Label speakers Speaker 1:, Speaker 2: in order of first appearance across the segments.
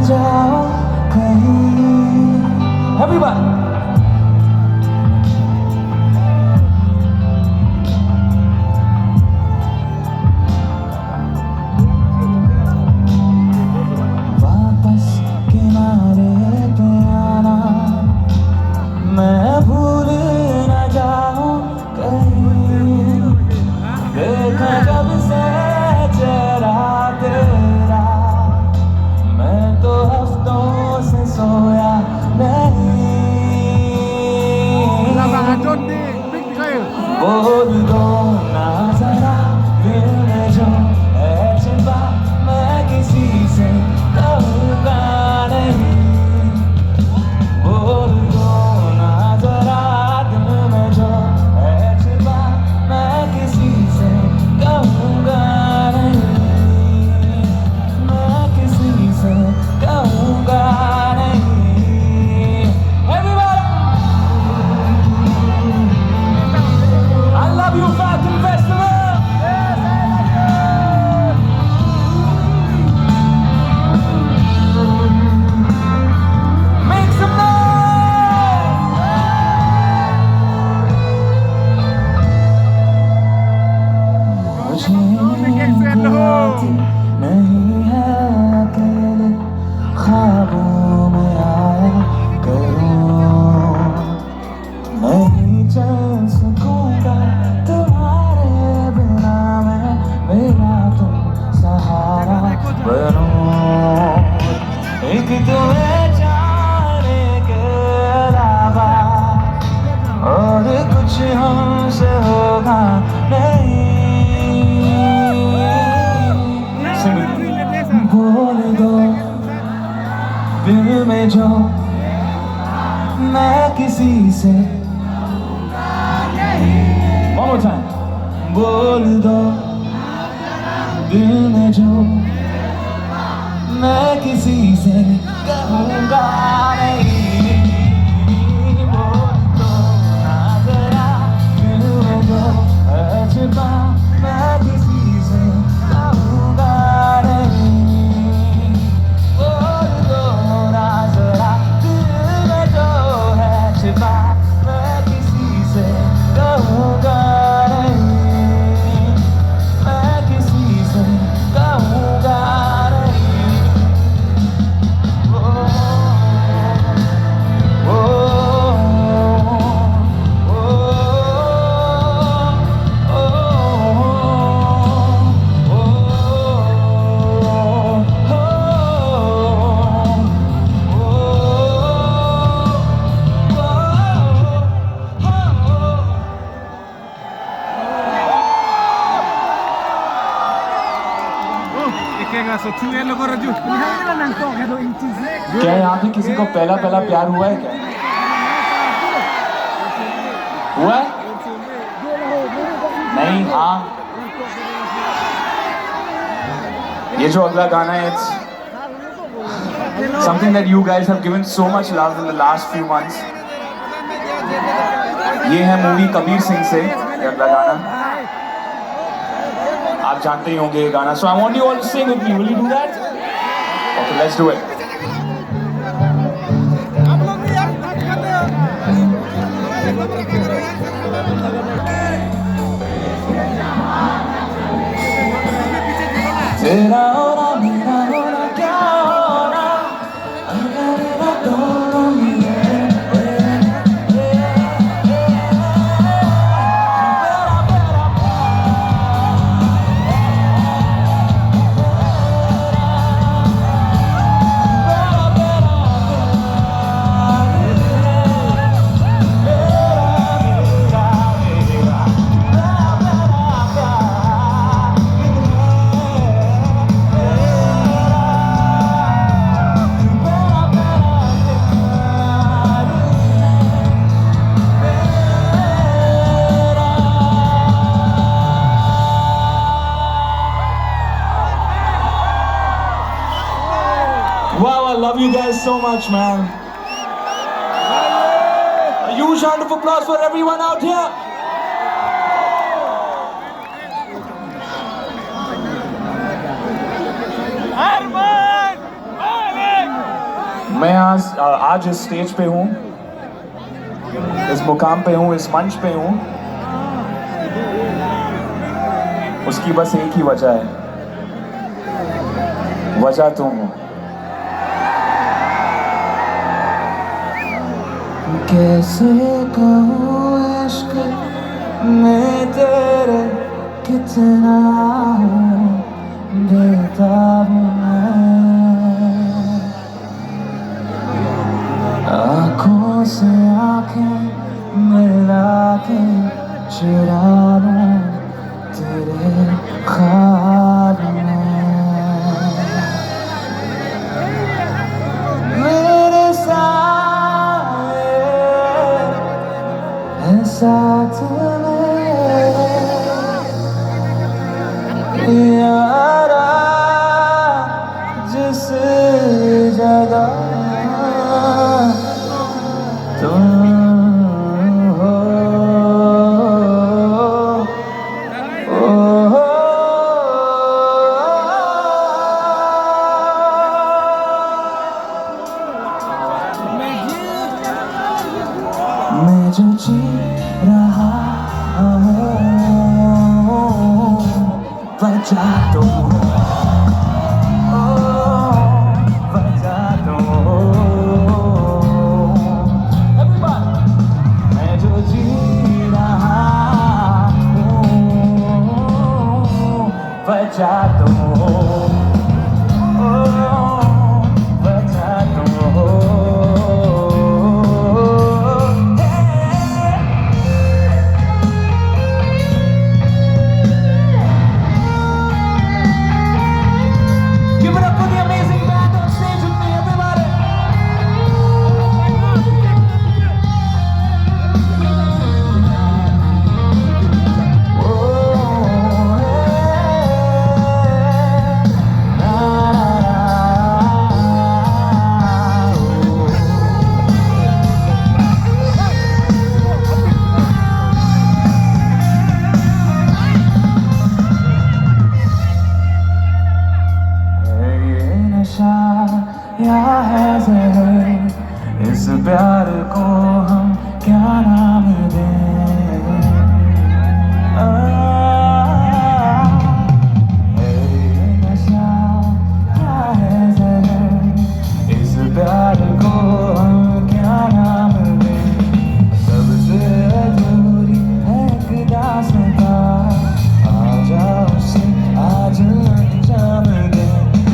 Speaker 1: जाओ कहीं। Everybody. वापस किनारे पे आना, मैं भूल न जाऊं कहीं। देखा जब से चेहरा तेरा, मैं तो हफ्तों से सोया नहीं। बोल दो ना जरा दिल में जो है छिपा, मैं किसी से कहूँगा नहीं। बोल दो ना जरा दिल में जो है छिपा, मैं किसी से कहूँगा नहीं। मैं किसी से कहूँगा नहीं। I love you, Falcon Festival! Make some noise! मुझे आती नहीं है अकेले, ख्वाबों में आया करूं। नहीं चल सकूंगा तुम्हारे बिना मैं, मेरा तुम सहारा बनूं। एक तुम्हें जाने के अलावा और कुछ हमसे होगा नहीं। बोल दो दिल में जो मैं किसी से, one more time, बोल दो दिल में जो मैं किसी से कहूँगा नहीं। बोल दो ना जरा दिल में जो है छिपा, मैं किसी से कहूँगा नहीं। बोल दो ना जरा दिल में जो है छिपा, मैं किसी से कहूँगा नहीं। मैं किसी से कहूँगा नहीं। क्या यहाँ पे किसी को पहला प्यार हुआ है क्या? हुआ है? नहीं? हाँ, ये जो अगला गाना है, it's something that you guys have given so much love in the last few months. ये है मूवी कबीर सिंह से ये अगला गाना। आप जानते ही होंगे ये गाना। So I want you all to sing with me. Will you do that? Okay, let's do it. तेरा होना मेरा होना क्या होना, अगर ना दोनों मिले। Wow, I love you guys so much, man. A huge round of applause for everyone out here.
Speaker 2: Arman! Malik! मैं आज इस स्टेज पे हूँ, इस मुकाम पे हूँ, इस मंच पे हूँ, उसकी बस एक ही वजह है, वजह तुम हो।
Speaker 1: कैसे कहूँ इश्क में तेरे कितना हूँ बेताब मैं, आँखों से आँखें मिला के चुरा लूं तेरे ख्वाब में। मेरे साए हैं साथ में यारा, जिस जगह तुम हो, मैं जो जी रहा हूँ वजह तुम हो, वजह तुम हो। मैं जो जी रहा हूँ वजह तुम हो, वजह तुम हो। Give it up for the amazing band on stage with me, everybody. Oh, hey, na, ये नशा या है ज़हर, इस प्यार को हम क्या नाम दें? ये नशा या है ज़हर, इस प्यार को हम क्या नाम दें? सबसे अधूरी है एक दास्तां, आजा उसे आज अंजाम दे।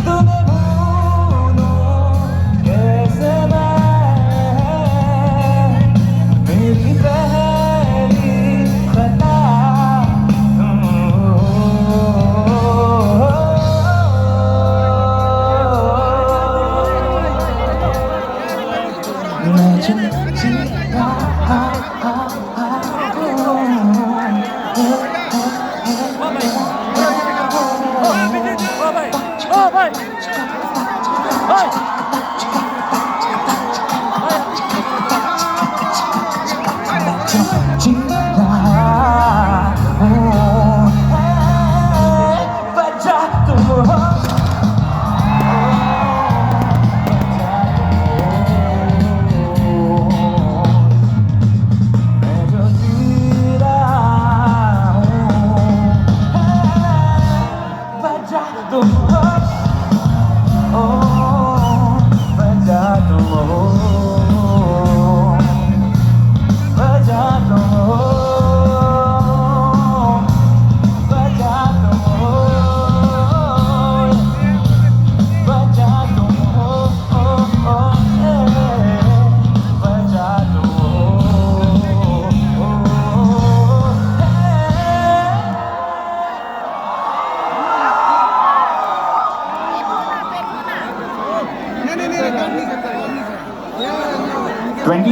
Speaker 1: तुम्हें भूलूं कैसे मैं, मेरी पहली खता तुम हो। मैं जो जी रहा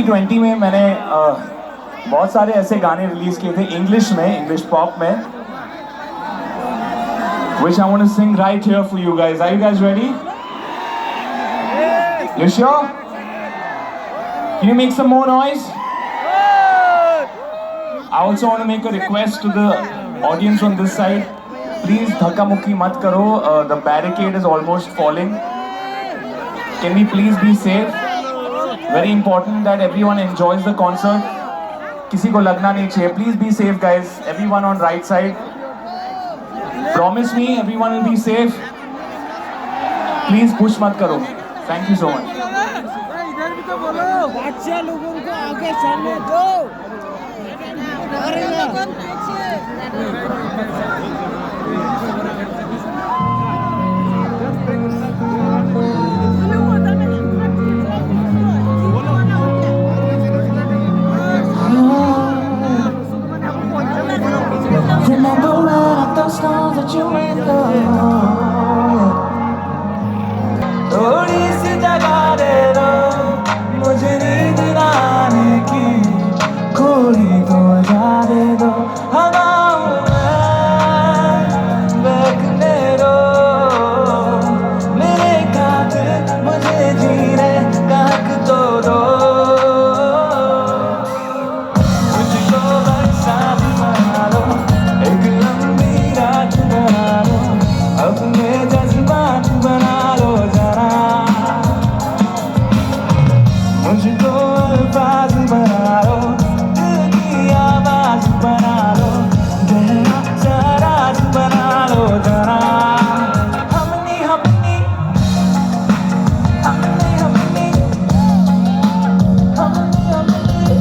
Speaker 1: ट्वेंटी में मैंने बहुत सारे ऐसे गाने रिलीज किए थे इंग्लिश में, इंग्लिश पॉप में, which I want to sing right here for you guys. Are you guys ready? You sure? Can you make some more noise? I also want to make a request to the audience on this side. Please dhakka mukki mat karo. The barricade is almost falling. Can we please be safe? Very important that everyone enjoys the concert. किसी को लगना नहीं चाहिए. Please be safe, guys. Everyone on right side. Promise me, everyone will be safe. Please push मत करो. Thank you so much.
Speaker 3: इधर भी तो बोलो बच्चे लोगों को आगे सामने दो अरे
Speaker 4: Remember when I thought stones that you made थोड़ी सी जगह दे दो मुझे नींद ना आने की कोई तो जा दे दो हवाओं में बहकने दो मेरे खातिर मुझे जीने का हक तो दो मुझको बरसात बना लो एक लंबी रात बना लो अपने जज्बात बना लो जरा मुझको अल्फाज बना लो दिल की आवाज बना लो गहरा सा राज बना लो जरा हमनी हमनी हमनी हमनी हमनी हमनी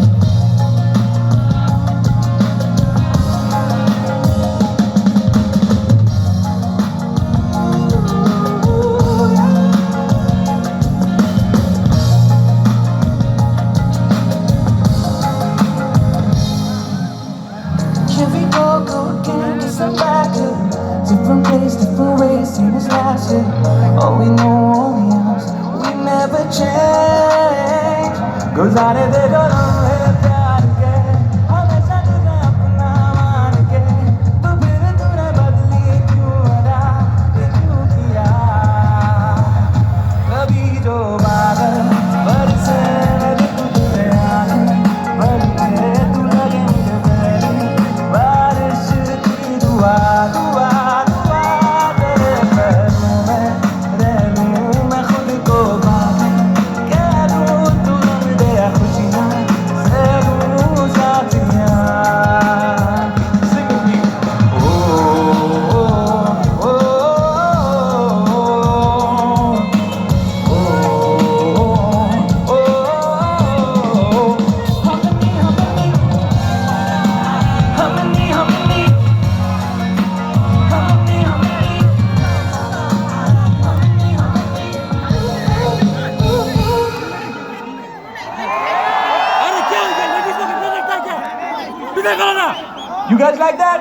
Speaker 4: Here we go again, just a back different place, different ways, same as last year. All we know, all we ask, we never change. गुजारे दे जो लम्हे प्यार के, हमेशा तुझे अपना मान के. तो फिर तूने बदली क्यों अदा, ये क्यों किया? कभी जो बादल बरसे तुझे आने बरसे तू लगे मुझे पहले बारिश की दुआ दुआ दुआ तेरे पैरों में रह लूं मैं खुद को बात कह दूं तू रंग दे खुशियाँ से लूं साथियाँ Sing with me. Oh, oh, oh, oh, oh, हमनी हमनी हमनी हमनी हमनी हमनी
Speaker 3: अरे क्या हो गया लेडीज को कितना लगता है क्या विदा करो ना
Speaker 1: You guys like that?